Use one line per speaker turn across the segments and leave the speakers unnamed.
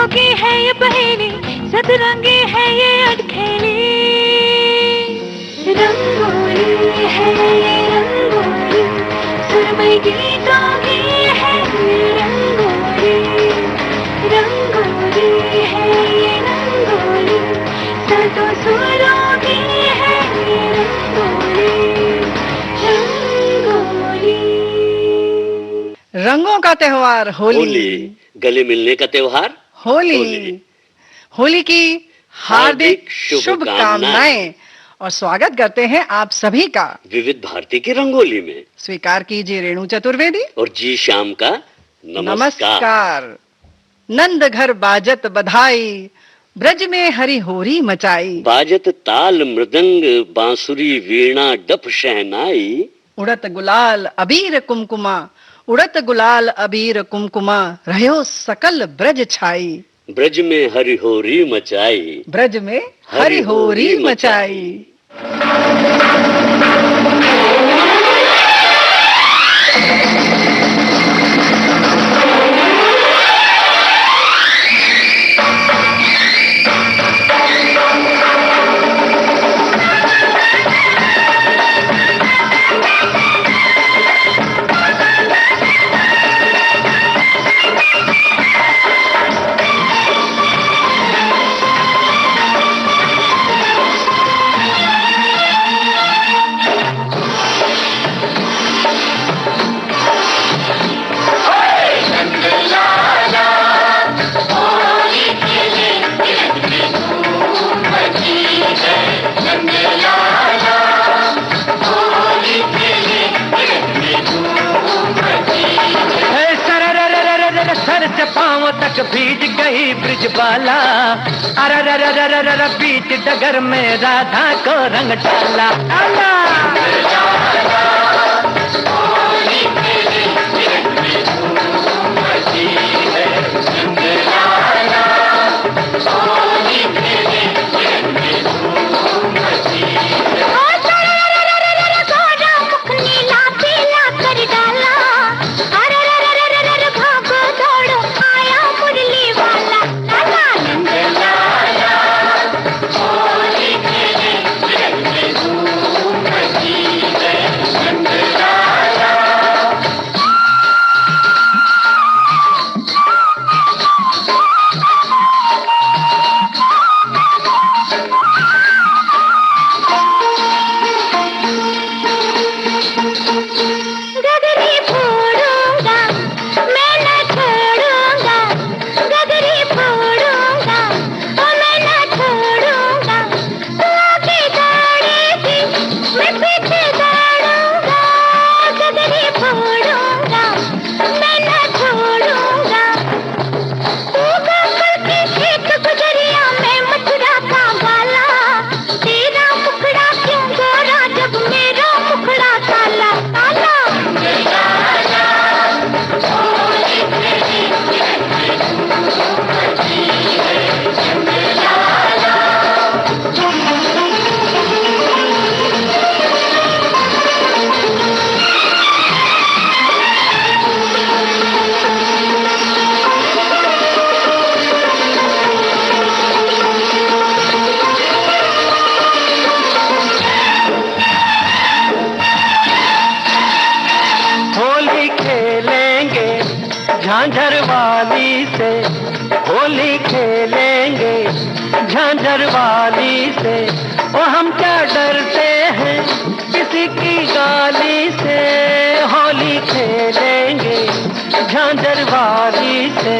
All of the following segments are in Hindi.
की है ये पहेली, सतरंगी है ये अटखेली। रंगोली है ये रंगोली, सुरमई गीतों की है ये रंगोली। रंगोली है ये रंगोली, सरसों सुरों की है ये रंगोली। रंगोली।
रंगों का त्योहार होली,
गले मिलने का त्योहार
होली। होली की हार्दिक शुभकामनाएं और स्वागत करते हैं आप सभी का
विविध भारती की रंगोली में।
स्वीकार कीजिए रेणु चतुर्वेदी
और जी शाम का नमस्कार।
नंद घर बाजत बधाई, ब्रज में हरि होरी मचाई।
बाजत ताल मृदंग बांसुरी वीणा डफ शहनाई।
उड़त गुलाल अबीर कुमकुमा, उड़त गुलाल अबीर कुमकुमा, रह्यो सकल ब्रज छाई।
ब्रज में हरि होरी मचाई,
ब्रज में हरि होरी मचाई।
पांव तक भीज गई ब्रिजबाला, अररररररर बीच डगर में राधा को रंग डाला। झांझर वाली से होली खेलेंगे, झांझर वाली से ओ हम क्या डरते हैं किसी की गाली से। होली खेलेंगे झांझर वाली से।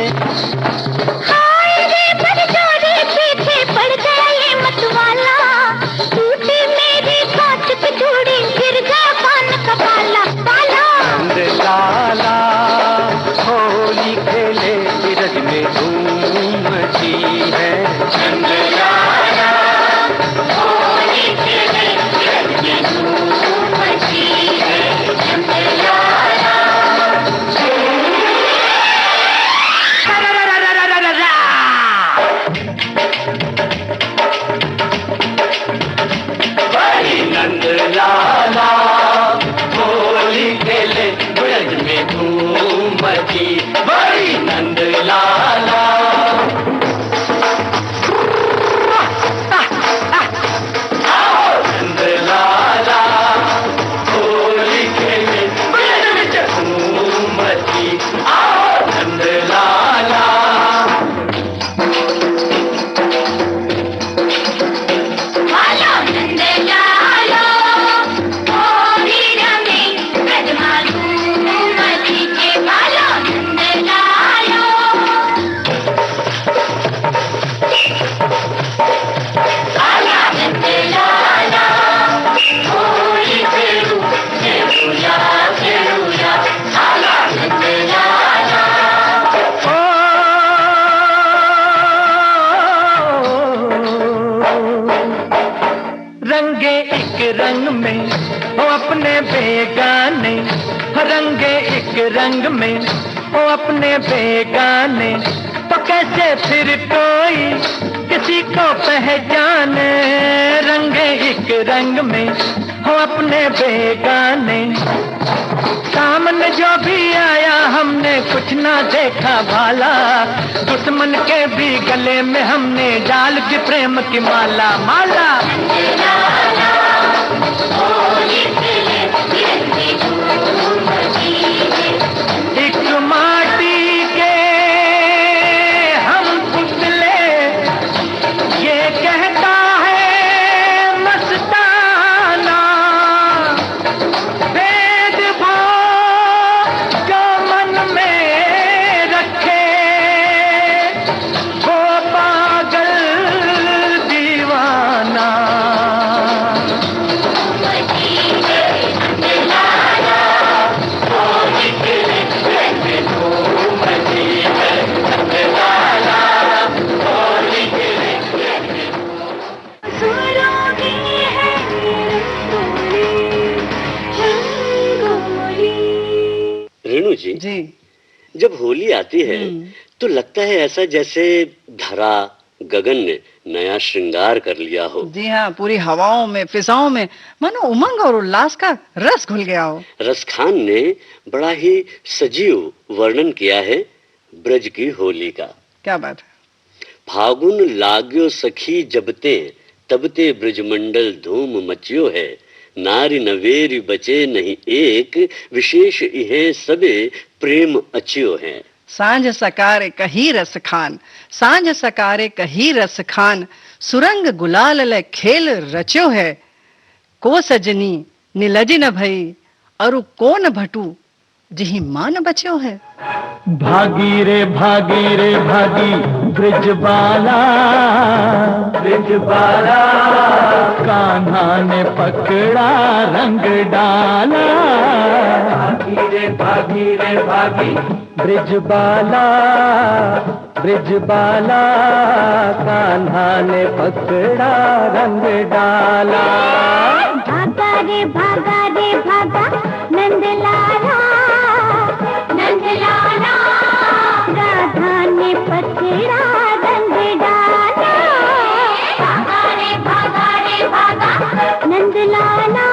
पीछे पड़ गया ये मतवाला, टूटी मेरी कांच की चूड़ी, गिर गया पान का पाला।
लाला होली खेले ब्रज में धूम मची है।
लाला होली खेले ब्रज में धूम मची है। लाला
में ओ अपने बेगाने, रंगे एक रंग में ओ अपने बेगाने, तो कैसे फिर कोई किसी को पहचाने। रंगे एक रंग में हो अपने बेगाने, सामने जो भी आया हमने कुछ ना देखा भाला, दुश्मन के भी गले में हमने डाल दी प्रेम की माला। माला एक माटी के हम पुतले, ये कहता है मस्ताना, भेदभाव जो मन में रखे वो पागल दीवाना।
रेणु जी, जब होली आती है तो लगता है ऐसा जैसे धरा गगन ने नया श्रृंगार कर लिया हो।
जी हाँ, पूरी हवाओं में फिजाओं में मानो उमंग और उल्लास का रस घुल गया हो।
रसखान ने बड़ा ही सजीव वर्णन किया है ब्रज की होली का।
क्या बात है।
फागुन लाग्यो सखी जबते, तबते ब्रजमंडल धूम मचियो है, नारी नवेरी बचे नहीं एक, विशेष इहे सबे प्रेम अचियो है।
सांझ सकारे कही रस खान, सांझ सकारे कही रस खान, सुरंग गुलाल ले खेल रच्यो है, को सजनी निलजी न भई, अरु कोन भटू जिही मान बच्यो है।
भागी रे भागी ब्रिजबाला, ब्रिजबाला कान्हा ने पकड़ा रंग डाला। भागी रे भागी ब्रिजबाला, ब्रिजबाला कान्हा ने पकड़ा रंग डाला।
भागा रे भागा नंदलाला, नंदलाला राधा ने पकड़ा रंग डाला। भागा रे भागा नंदलाला,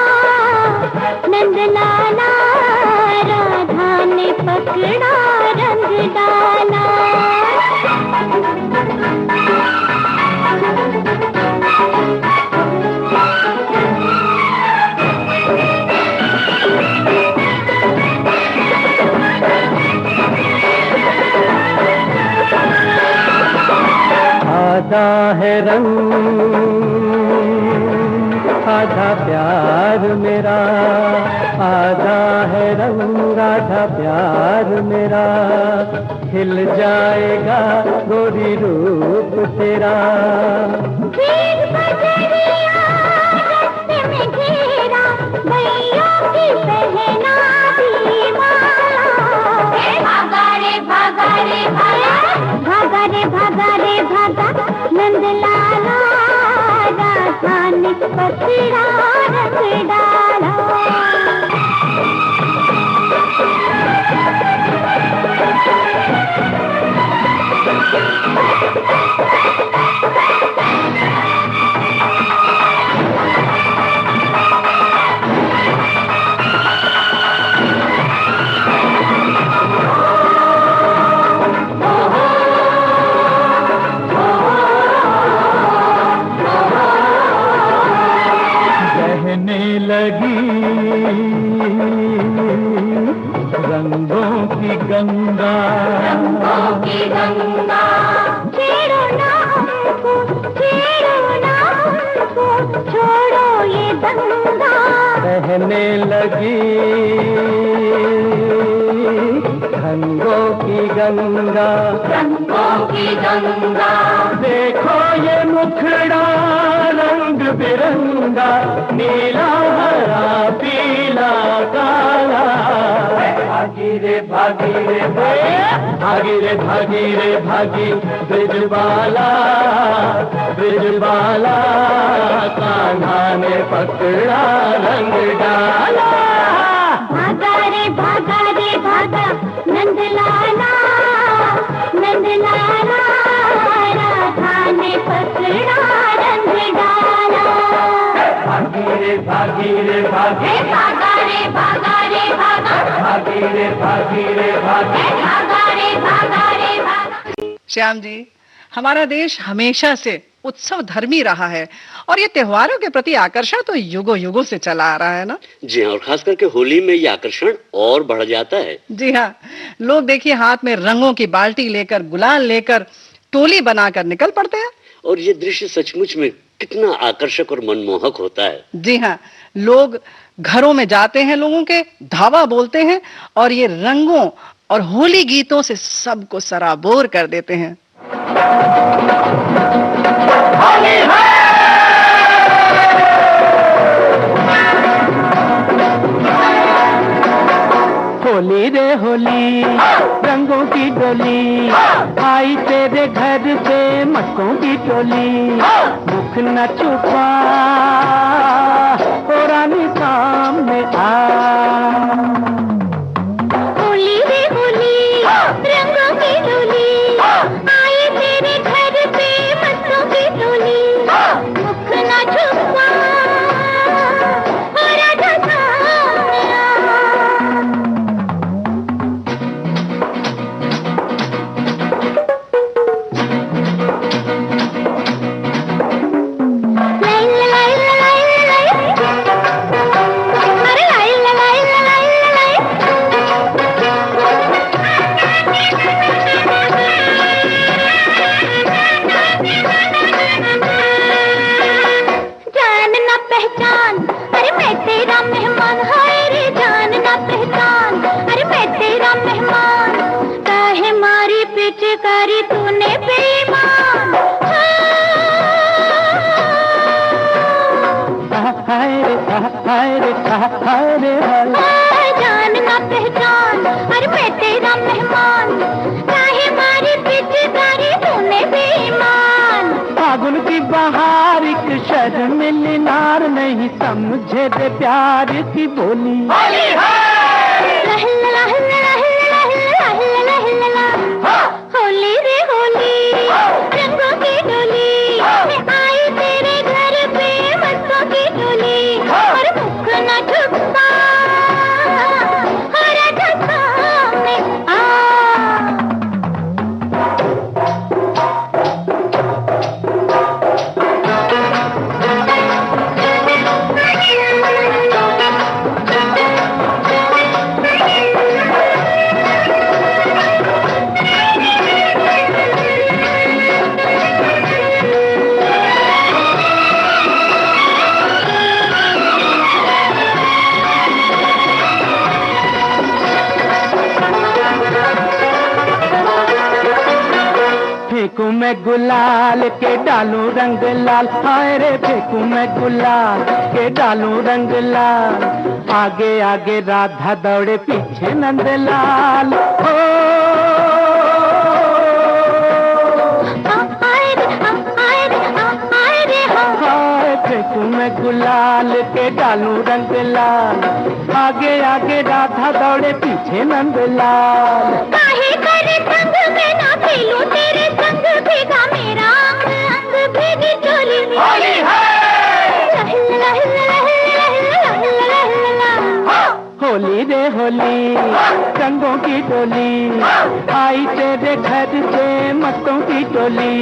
नंदलाला राधा ने पकड़ा रंग डाला।
आधा है रंग आधा प्यार मेरा, आधा है रंग आधा प्यार मेरा, खिल जाएगा गोरी रूप तेरा।
फिर बजरिया रस्ते में घेरा, भैया की पहना दी माला। भागा रे भागा रे भागा, भागा रे भागा रे भागा नंदलाला, राधा ने पकड़ा रंग डाला।
लगी रंगों की गंगा,
रंगों की गंगा। छेड़ो ना हमको, छेड़ो ना हमको, छोड़ो ये दंगा।
बहने लगी रंगों की गंगा,
रंगों की गंगा।
देखो ये मुखड़ा रंग बिरंगा, नीला हरा पीला काला। भागी रे भागी रे भागी, भागी रे भागी रे भागी ब्रिजबाला, ब्रजबाला, कान्हा ने पकड़ा रंग डाला।
भागा रे भागा नंदलाला, नंदलाला, राधा ने पकड़ा रंग डाला।
भागी रे भागी रे भागी,
भागा रे भागा
भागी रे भागी रे भागी।
भागा रे भागा।
श्याम जी, हमारा देश हमेशा से उत्सव धर्मी रहा है और ये त्योहारों के प्रति आकर्षण तो युगों युगों से चला आ रहा है ना।
जी हाँ, और खास करके होली में ये आकर्षण और बढ़ जाता है।
जी हाँ, लोग देखिए हाथ में रंगों की बाल्टी लेकर, गुलाल लेकर टोली बनाकर निकल पड़ते हैं।
और ये दृश्य सचमुच में कितना आकर्षक और मनमोहक होता है।
जी हाँ, लोग घरों में जाते हैं, लोगों के धावा बोलते हैं और ये रंगों और होली गीतों से सबको सराबोर कर देते हैं।
होली रे होली, रंगों की डोली, आई तेरे घर से मटकों की टोली। मुख न छुपा ओ रानी सामने आ।
होली रे होली, रंगों की डोली, आई तेरे घर पे मस्तों की टोली। मुख न छुपा और राधा सामने आ। पिचकारी तूने बेईमान। जान ना पहचान, अरे मैं तेरा मेहमान, काहे मारी पिचकारी तूने बेईमान।
फागुन की बहार एक शर्मिली नार नहीं समझे रे प्यार की बोली।
होली रे होली, रंगों की डोली, आई तेरे घर पे मस्तों की टोली। और मुख न छुपा और राधा सामने आ।
फेंकू मैं गुलाल के डालूं रंग लाल, हाय रे फेंकू मैं गुलाल के डालूं रंग लाल। आगे आगे राधा दौड़े पीछे नंदलाल। हो हाय फेंकू मैं गुलाल के डालूं रंग लाल। आगे आगे राधा दौड़े पीछे नंदलाल।
काहे करे संग में ना खेलूं तेरे संग, भीगा मेरा अंग अंग भीगी चोली में। होली है
होली रे होली, रंगों की डोली, आई तेरे घर से मस्तों की टोली।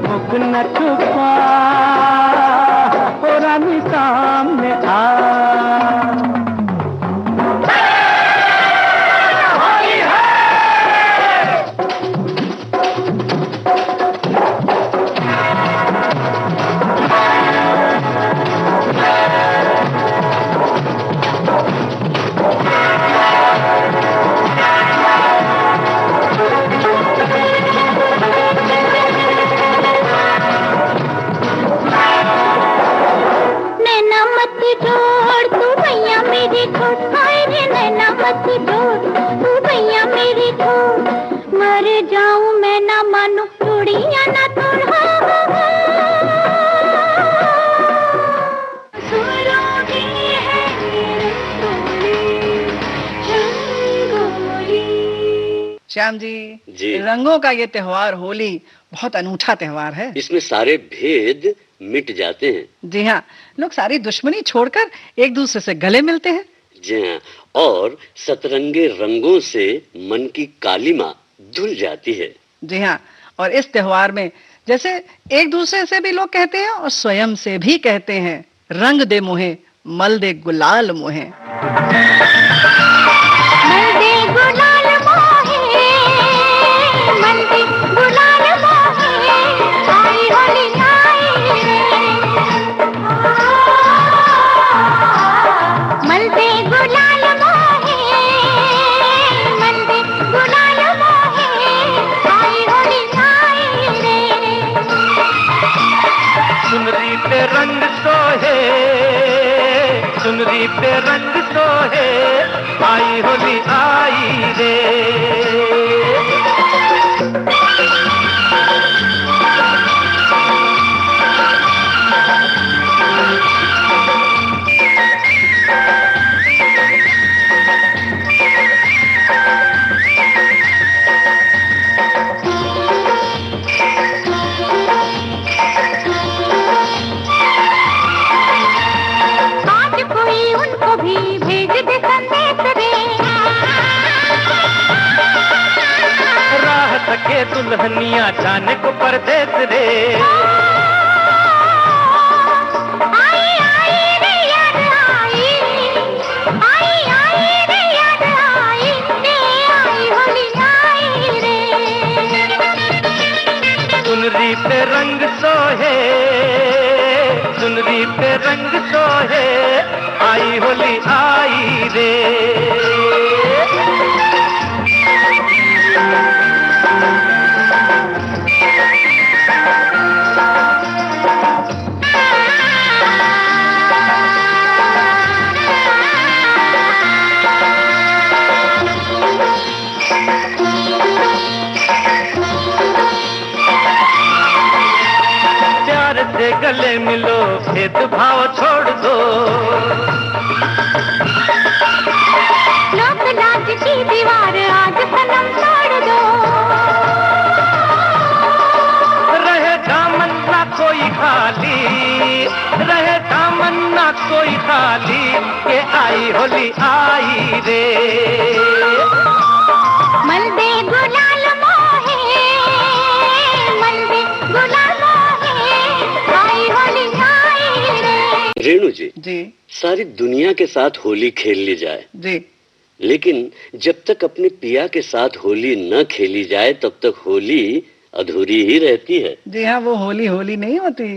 मुख न छुपा ओ रानी सामने आ।
मर जाऊं मैं ना मानू चूड़ियां ना तोड़।
श्याम जी,
जी।
रंगों का ये त्योहार होली बहुत अनूठा त्योहार है।
इसमें सारे भेद मिट जाते हैं।
जी हाँ, लोग सारी दुश्मनी छोड़कर एक दूसरे से गले मिलते हैं।
जी हाँ, और सतरंगे रंगों से मन की कालिमा धुल जाती है।
जी हाँ, और इस त्योहार में जैसे एक दूसरे से भी लोग कहते हैं और स्वयं से भी कहते हैं, रंग दे मुहे मल दे गुलाल मुहे।
मल दे गुलाल मोहे, मल दे गुलाल मोहे, आई होली आई रे। मल दे गुलाल मोहे, मल दे गुलाल मोहे, आई होली आई रे।
सुनरी पे रंग सोहे, सुनरी पे रंग सोहे, आई होली आई रे।
आज कोई उनको भी भेज दे संदेश रे।
राह सके दुल्हनिया जाने को परदेस रे।
आई आई रे याद आई, आई आई रे याद आई, रे आई होली आई रे।
सुनरी पे रंग सोहे, सुनरी पे रंग सोहे, आई होली आई रे। प्यार से गले मिलो, भेदभाव छोड़ दो।
लोक लाज की दीवार आज सनम तोड़ दो।
रहे दामन ना कोई खाली, रहे दामन ना कोई खाली, के आई होली आई रे।
मल दे गुलाल मोहे, मल दे गुलाल मोहे, आई होली आई रे।
रेणु जी,
जी
सारी दुनिया के साथ होली खेल ली जाए,
जी
लेकिन जब तक अपने पिया के साथ होली न खेली जाए तब तक होली अधूरी ही रहती है।
जी हाँ, वो होली होली नहीं होती।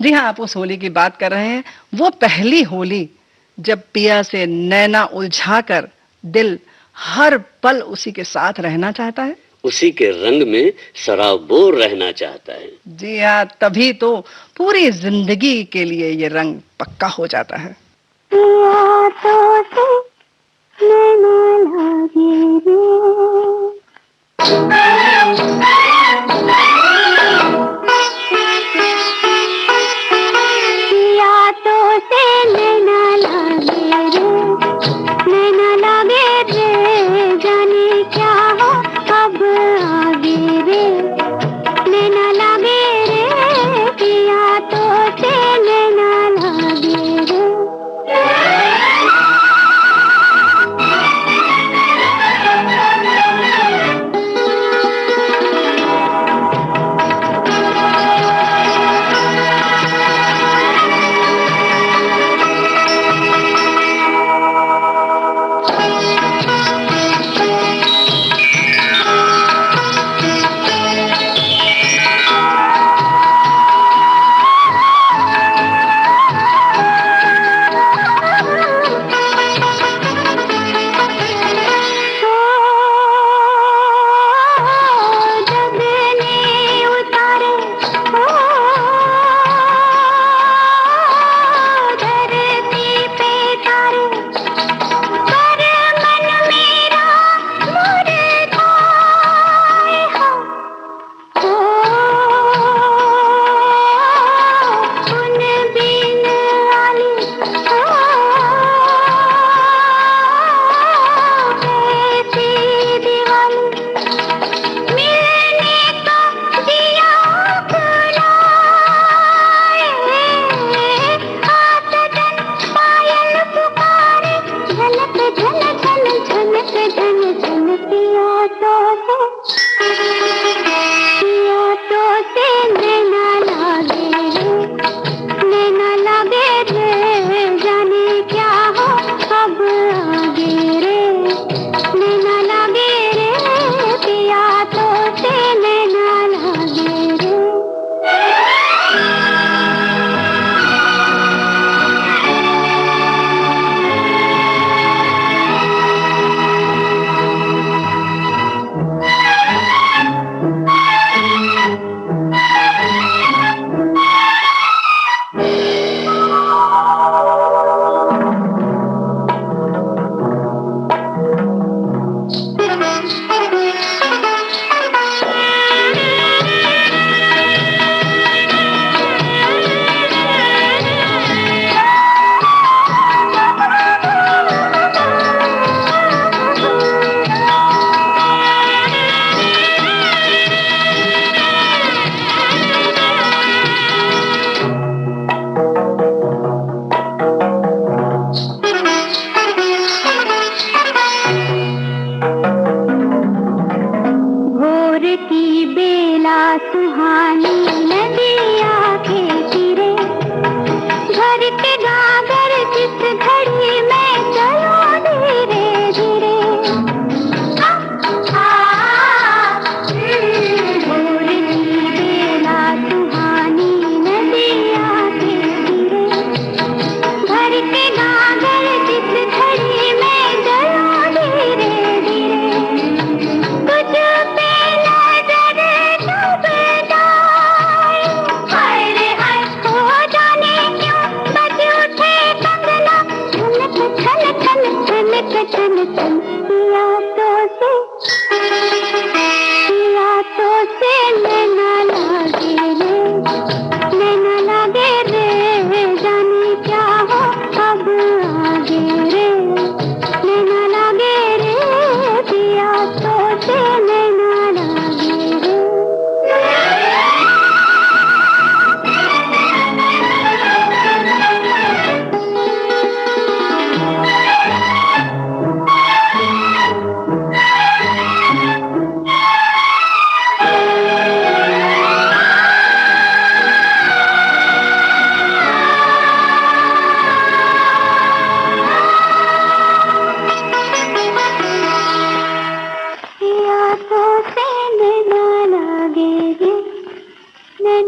जी हाँ, आप उस होली की बात कर रहे हैं, वो पहली होली जब पिया से नैना उलझाकर दिल हर पल उसी के साथ रहना चाहता है।
उसी के रंग में सराबोर रहना चाहता है।
जी हाँ, तभी तो पूरी जिंदगी के लिए ये रंग पक्का हो जाता है।
पिया तो से नैना लागे रे। पिया तो से नैना लागे रे, नैना लागे रे, जाने क्या हो अब आगे रे। नैना लागे रे, पिया तो से नैना लागे रे।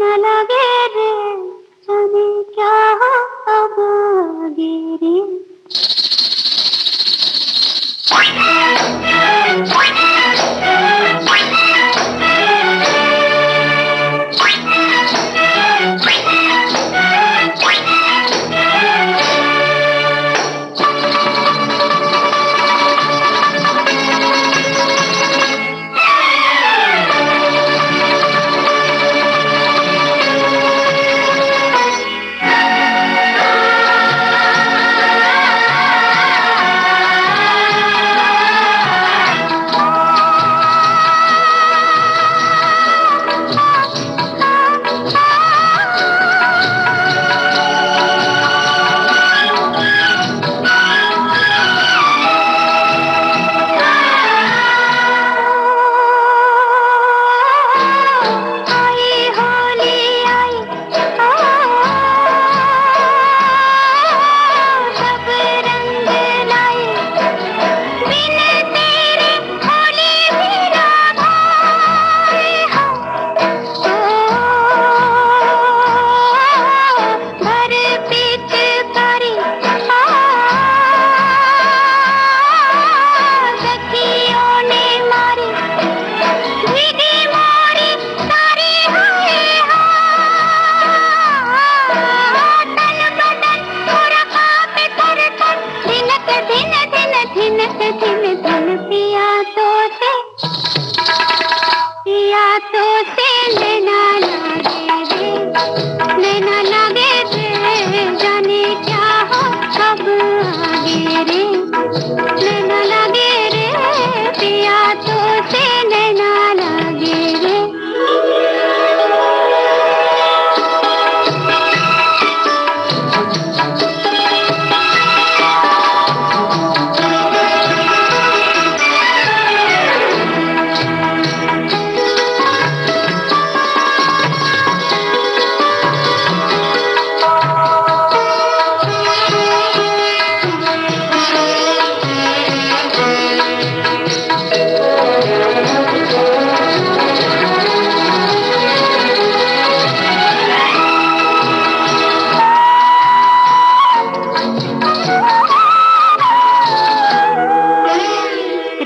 न लगे रे, जाने क्या हो अब आगे रे।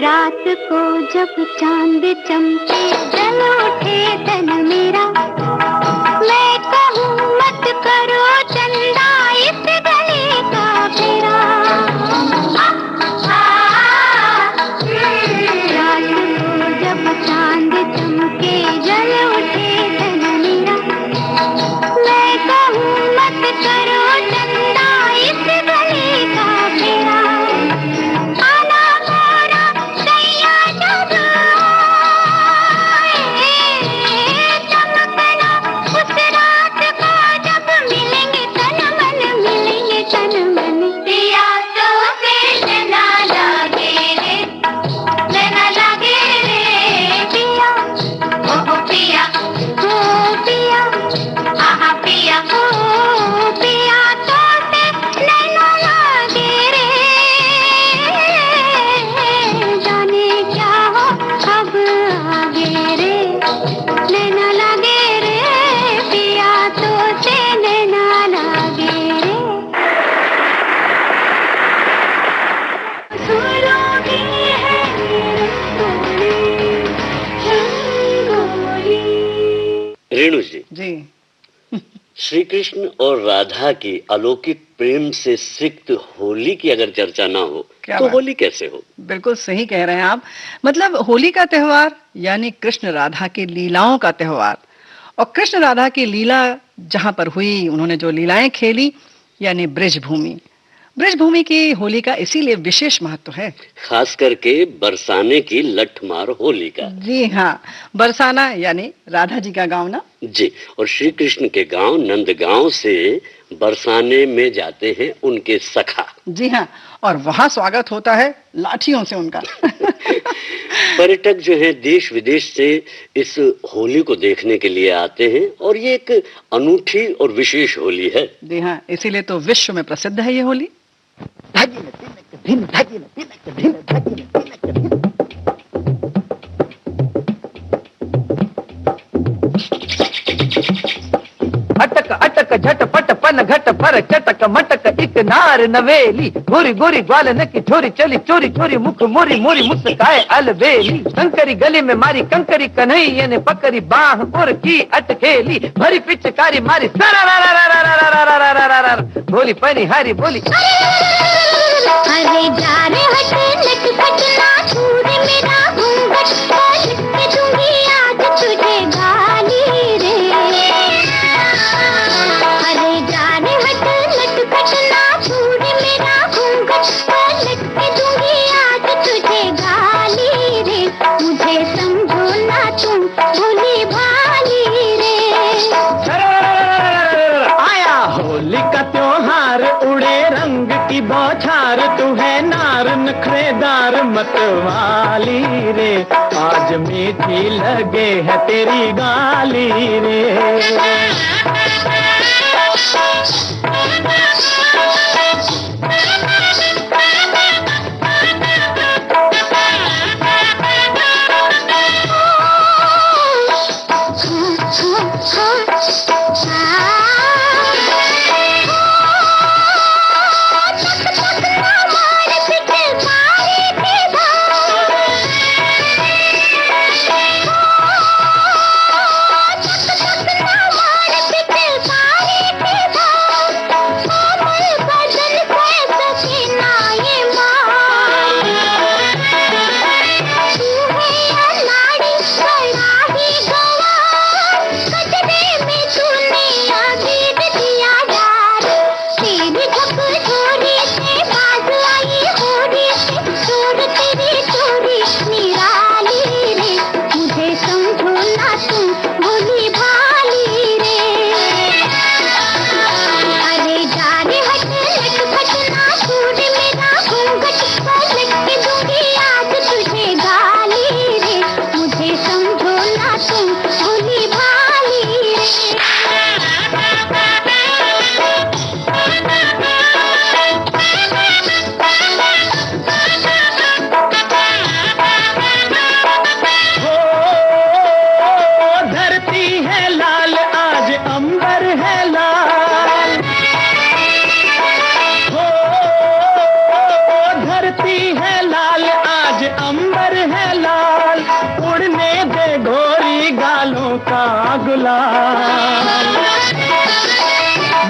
रात को जब चांद चमके जल उठे तन मेरा, मैं कहूँ मत करो चंदा इस गले का फेरा। रात को जब चांद चमके जल उठे तन मेरा, मैं कहूँ मत करो चंदा इस गले का फेरा।
रेणु जी,
जी
श्री कृष्ण और राधा की अलौकिक प्रेम से सिक्त होली की अगर चर्चा ना हो
क्या
तो
बात?
होली कैसे हो?
बिल्कुल सही कह रहे हैं आप। मतलब होली का त्योहार यानी कृष्ण राधा की लीलाओं का त्योहार। और कृष्ण राधा की लीला जहां पर हुई, उन्होंने जो लीलाएं खेली, यानी ब्रजभूमि। ब्रजभूमि की होली का इसीलिए विशेष महत्व है।
खास करके बरसाने की लठमार होली का।
जी हाँ, बरसाना यानी राधा जी का गांव ना।
जी, और श्री कृष्ण के गांव नंदगांव से बरसाने में जाते हैं उनके सखा।
जी हाँ, और वहां स्वागत होता है लाठियों से उनका।
पर्यटक जो हैं देश विदेश से इस होली को देखने के लिए आते हैं और ये एक अनूठी और विशेष होली है।
जी हाँ, इसीलिए तो विश्व में प्रसिद्ध है ये होली।
झटक झटपट पन घट पर चटक मटक एक नार नवेली गोरी गोरी ग्वालन की छोरी चली चोरी चोरी मुख मोरी मोरी मुस्काए अलबेली कंकरी गली में मारी कंकरी कन्हैया ने पकड़ी बाह और की अटकेली भरी पिचकारी मारी बोली पनी हारी बोली
अरे जा रे हट नटखट ना छूर मेरा घूंघट पलट के दूंगी आज तुझे गाली रे अरे जा रे हट नटखट ना छूर मेरा घूंघट पलट के दूंगी आज तुझे गाली रे मुझे समझो ना तुम भोली भाली रे
आया होली का त्योहार उड़े रंग की बौछार तू है नार नखरेदार मतवाली रे आज मीठी लगे है तेरी गाली रे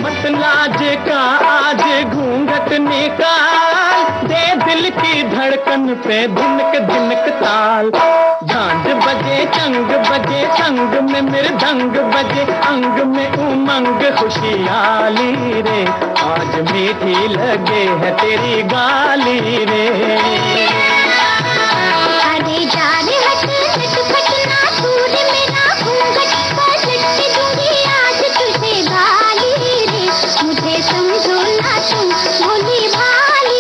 मत लाज का आज घूंघट निकाल दे दिल की धड़कन पे धिनक धिनक ताल झांझ बजे चंग बजे संग में मृदंग बजे अंग में उमंग खुशियाली रे आज मीठी लगे है तेरी गाली रे
अरे जा रे हट नटखट ना छूर मेरा घूंघट पलट के दूंगी आज तुझे गाली रे मुझे समझो ना तुम भोली भाली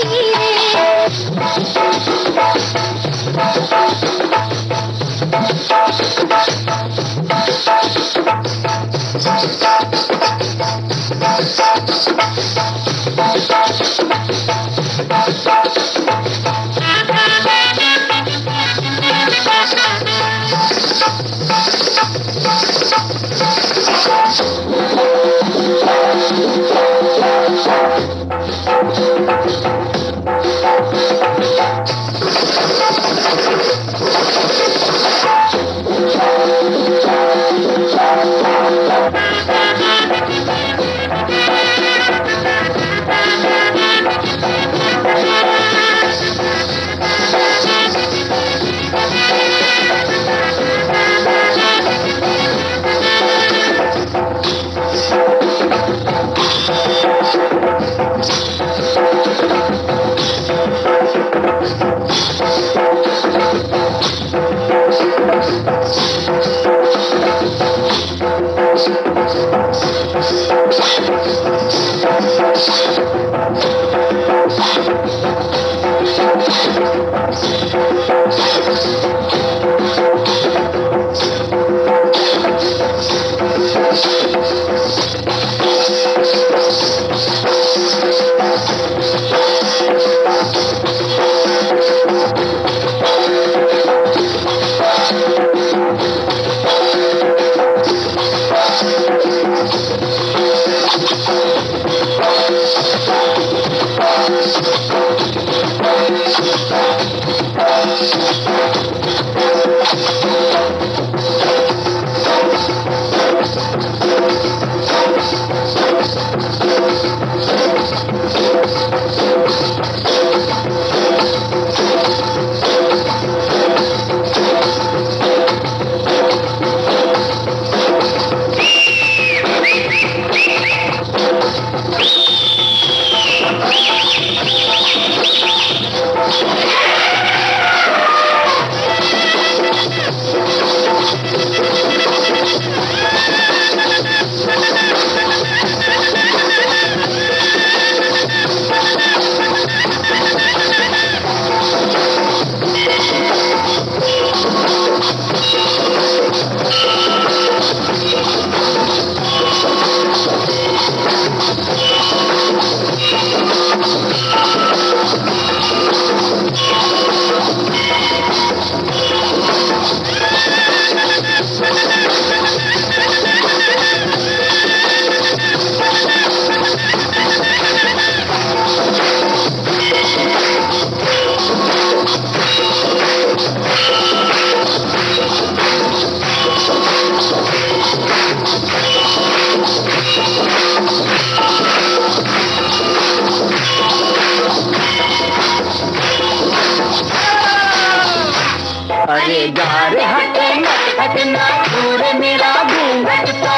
अरे यार हटना हटना दूर मेरा घूंघट तो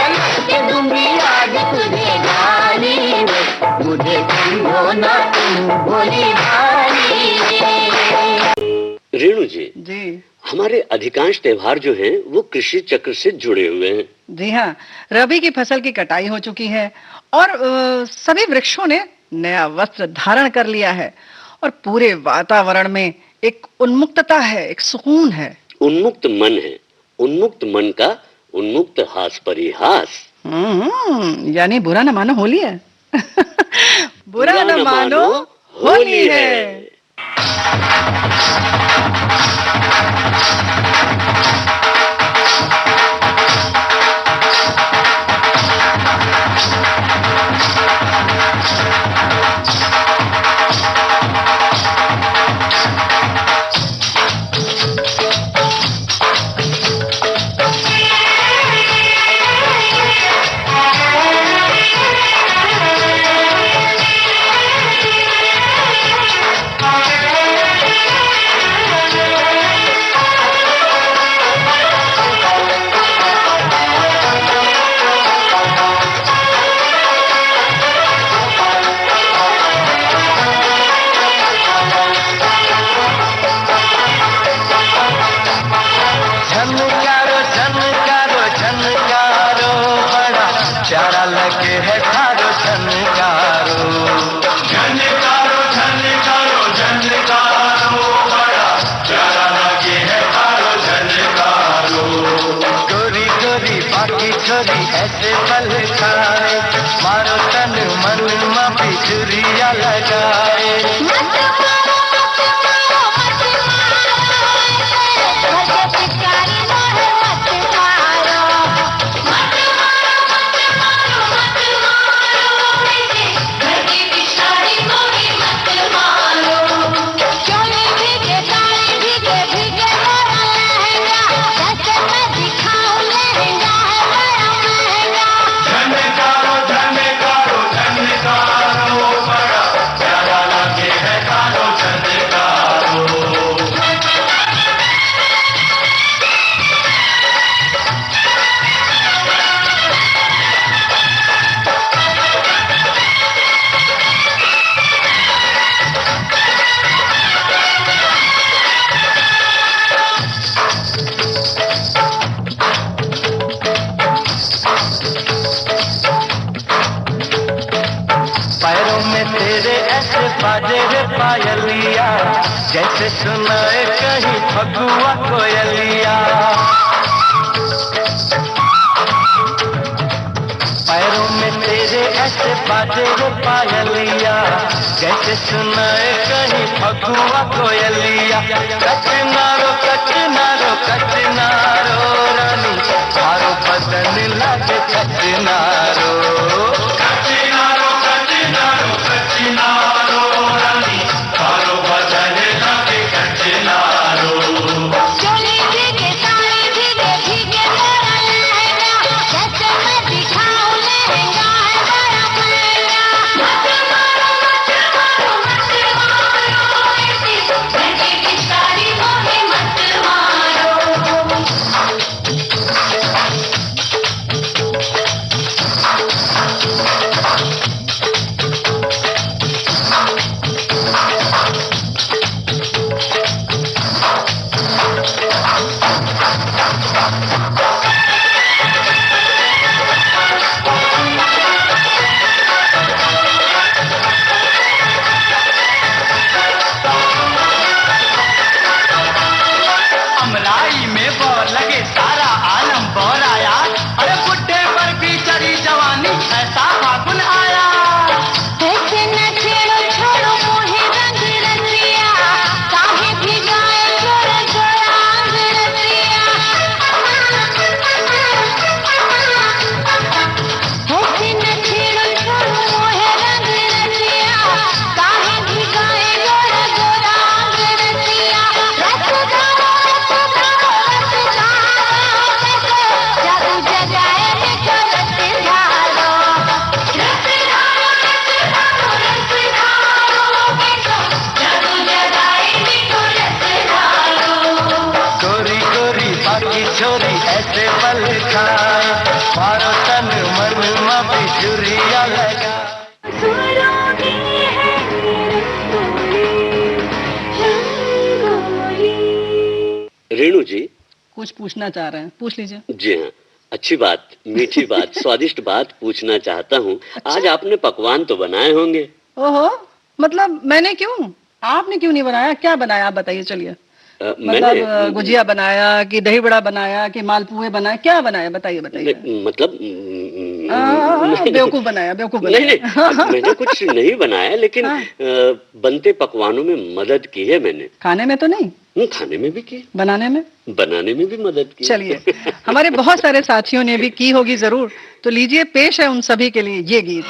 के दूंगी आज तुझे गाली रे, मुझे समझो ना तुम भोली भाली।
रेणु जी, हमारे अधिकांश त्योहार जो हैं वो कृषि चक्र से जुड़े हुए हैं।
जी हाँ, रबी की फसल की कटाई हो चुकी है और सभी वृक्षों ने नया वस्त्र धारण कर लिया है और पूरे वातावरण में एक उन्मुक्तता है, एक सुकून है।
उन्मुक्त मन है, उन्मुक्त मन का उन्मुक्त हास परिहास।
यानी बुरा न मानो होली है। बुरा न मानो होली है।
ऐसे पल खाए मारो तन मन में बिजुरिया लगाए। बाजे रे पायलिया जैसे सुनाए कहीं फगुआ कोयलिया। पैरों में तेरे ऐसे बाजे रे पायलिया जैसे सुनाए कहीं फगुआ कोयलिया। कचनारो कचनारो कचनारो रानी थारो बदन लागे कचनारो। कचनारो कचनारो कचनारो रानी थारो बदन लागे कचनारो।
रेणु जी,
कुछ पूछना चाह रहे हैं, पूछ लीजिए।
जी हाँ, अच्छी बात, मीठी बात, स्वादिष्ट बात पूछना चाहता हूँ। आज आपने पकवान तो बनाए होंगे?
ओहो, मतलब मैंने क्यों, आपने क्यों नहीं बनाया? क्या बनाया आप बताइए, चलिए। मतलब गुजिया बनाया कि दही बड़ा बनाया कि मालपुए बनाए, क्या बनाया बताइए बताइए।
मतलब
बेवकूफ बनाया, बेवकूफ
नहीं
बनाया।
नहीं, मैंने कुछ नहीं बनाया, लेकिन
हाँ।
बनते पकवानों में मदद की है मैंने।
खाने में तो नहीं,
खाने में भी की,
बनाने में,
बनाने में भी मदद की।
चलिए, हमारे बहुत सारे साथियों ने भी की होगी जरूर, तो लीजिए, पेश है उन सभी के लिए ये गीत।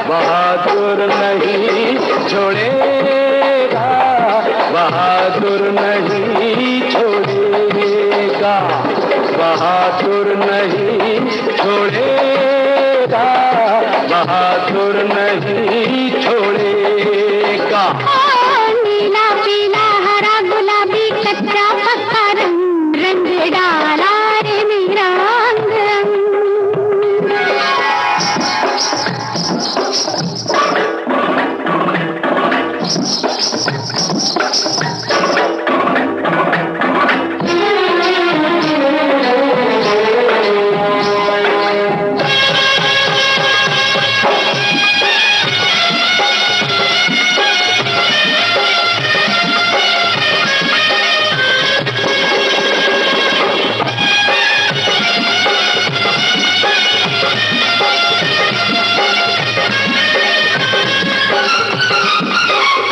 बहादुर नहीं छोड़ेगा, बहादुर नहीं छोड़ेगा, बहादुर नहीं छोड़ेगा, बहादुर नहीं छोड़ेगा।
नीला पीला हरा गुलाबी कच्चा पक्का रंग, रंग डाला रे मेरा अंग रंग।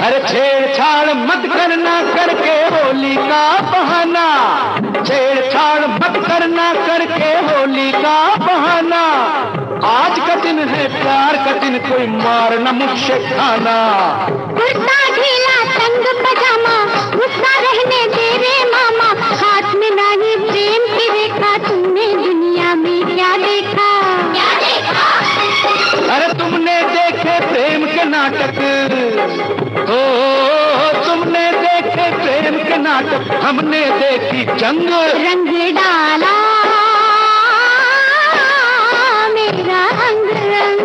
अरे छेड़छाड़ मत करना करके होली का बहाना, छेड़छाड़ मत करना करके होली का बहाना। आज का दिन है प्यार का दिन, कोई मार न मुझसे खाना।
कुर्ता ढीला तंग पजामा, गुस्सा रहने दे रे मामा। हाथ में नहीं प्रेम की रेखा, तुमने दुनिया में क्या देखा? क्या देखा?
अरे तुमने देखे प्रेम के नाटक, ओ तुमने देखे प्रेम के नाटक, हमने देखी जंग।
रंग डाला मेरा अंग रंग,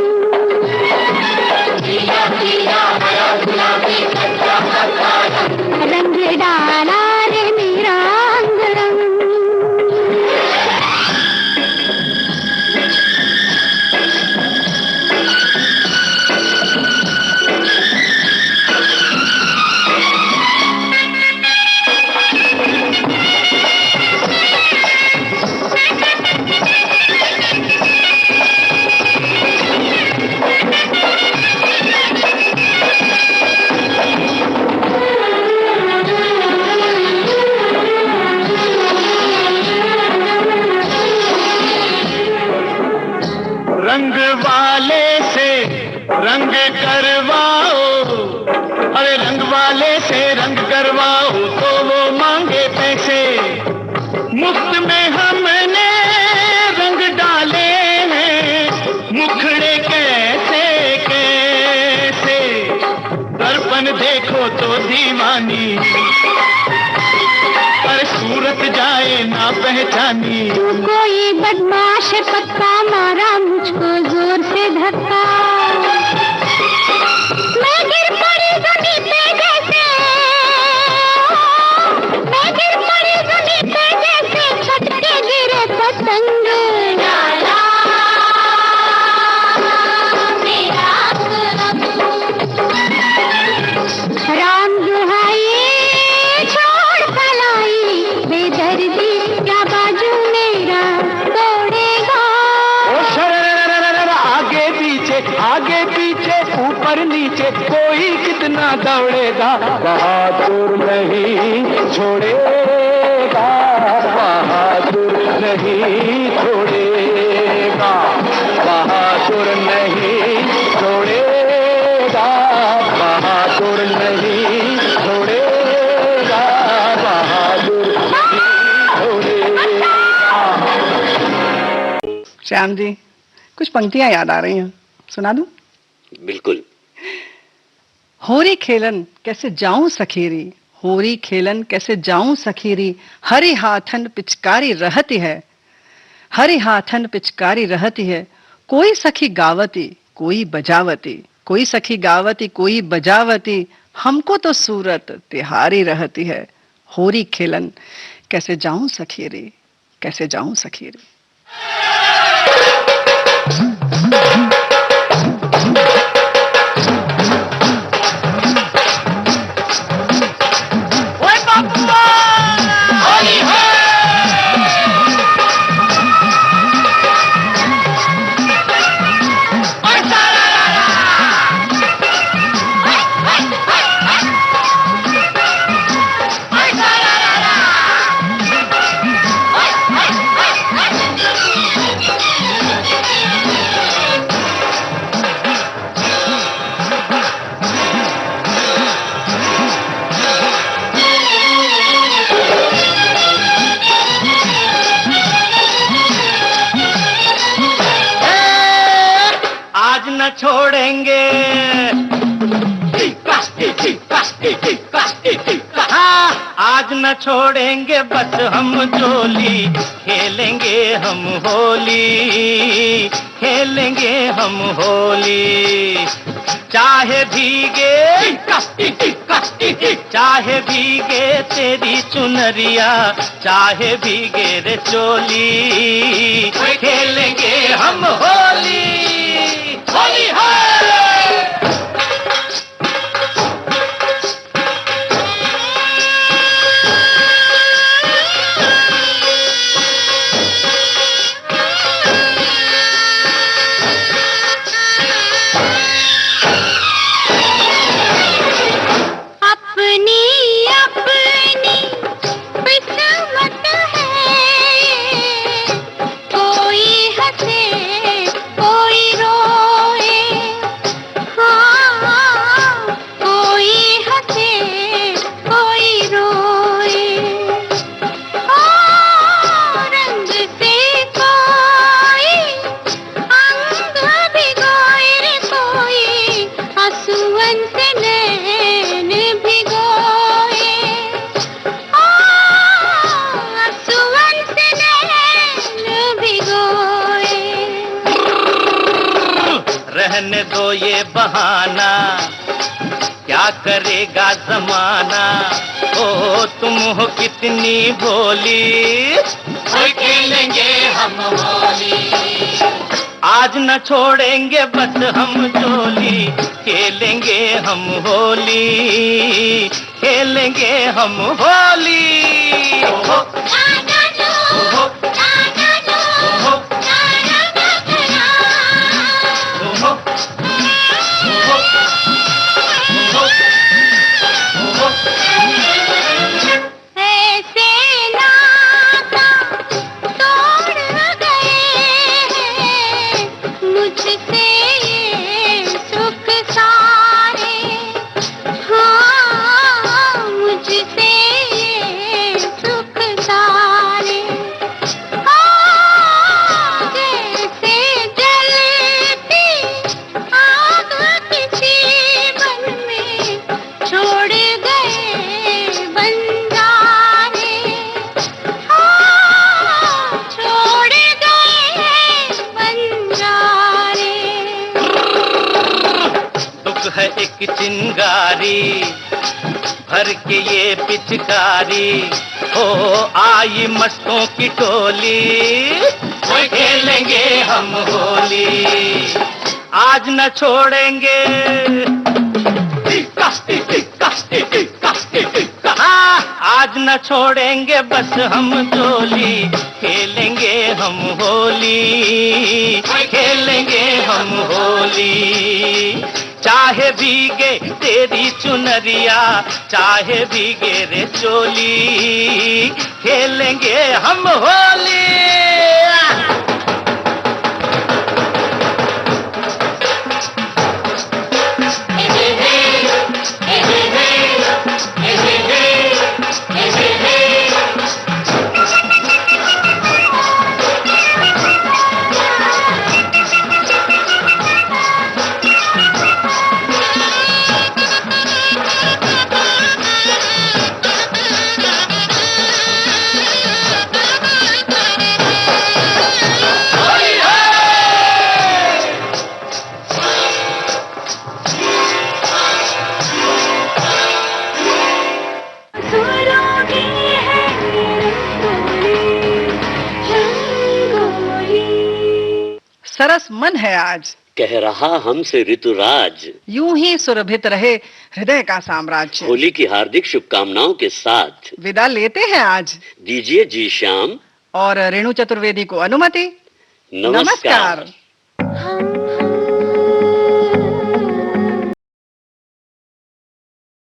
रंग डाला रे मेरा अंग रंग।
रंग वाले से रंग करवाओ, अरे रंग वाले से रंग करवाओ तो वो मांगे पैसे। मुफ्त में हमने रंग डाले हैं, मुख जानी, अरे सूरत जाए ना पहचानी।
कोई बदमाश पक्का मारा मुझको जोर से धक्का, मैं गिर पड़ी जमीन पे जैसे, मैं गिर पड़ी जमीन पे जैसे छटके गिरे पतंग। राम दुहाई छोड़ पलाई, बेदर्दी क्या बाजू मेरा तोड़ेगा।
आगे पीछे ऊपर नीचे कोई कितना दौड़ेगा, बहादुर नहीं छोड़ेगा, बहादुर नहीं छोड़ेगा, बहादुर नहीं छोड़ेगा, बहादुर नहीं छोड़ेगा, बहादुर नहीं छोड़ेगा।
श्याम जी, कुछ पंक्तियां याद आ रही हैं, सुना दूं?
बिल्कुल।
होरी खेलन कैसे जाऊं सखीरी, होरी खेलन कैसे जाऊं सखीरी, हरि हाथन पिचकारी रहती है, हरि हाथन पिचकारी रहती है, कोई सखी गावती कोई बजावती, कोई सखी गावती कोई बजावती, हमको तो सूरत तिहारी रहती है, होरी खेलन कैसे जाऊं सखीरी, कैसे जाऊं सखीरी।
छोड़ेंगे हाँ, आज न छोड़ेंगे बस हम जोली, खेलेंगे हम होली, खेलेंगे हम होली, चाहे भीगे चाहे भीगे तेरी चुनरिया, चाहे भीगे रे चोली, खेलेंगे हम होली, होली है। रहने दो ये बहाना, क्या करेगा जमाना, ओ तुम हो कितनी भोली, खेलेंगे हम होली, आज न छोड़ेंगे बस हम जोली, खेलेंगे हम होली, खेलेंगे हम होली।
मुझसे सुख सा
भर के ये पिचकारी, हो आई मस्तों की टोली, वो खेलेंगे हम होली, आज न छोड़ेंगे। हाँ, आज न छोड़ेंगे बस हम डोली, खेलेंगे हम होली, खेलेंगे हम होली। चाहे भीगे तेरी चुनरिया, चाहे भीगे रे चोली, खेलेंगे हम होली।
सरस मन है आज,
कह रहा हमसे ऋतुराज,
यूं ही सुरभित रहे हृदय का साम्राज्य।
होली की हार्दिक शुभकामनाओं के साथ
विदा लेते हैं आज,
दीजिए जी श्याम
और रेणु चतुर्वेदी को अनुमति।
नमस्कार।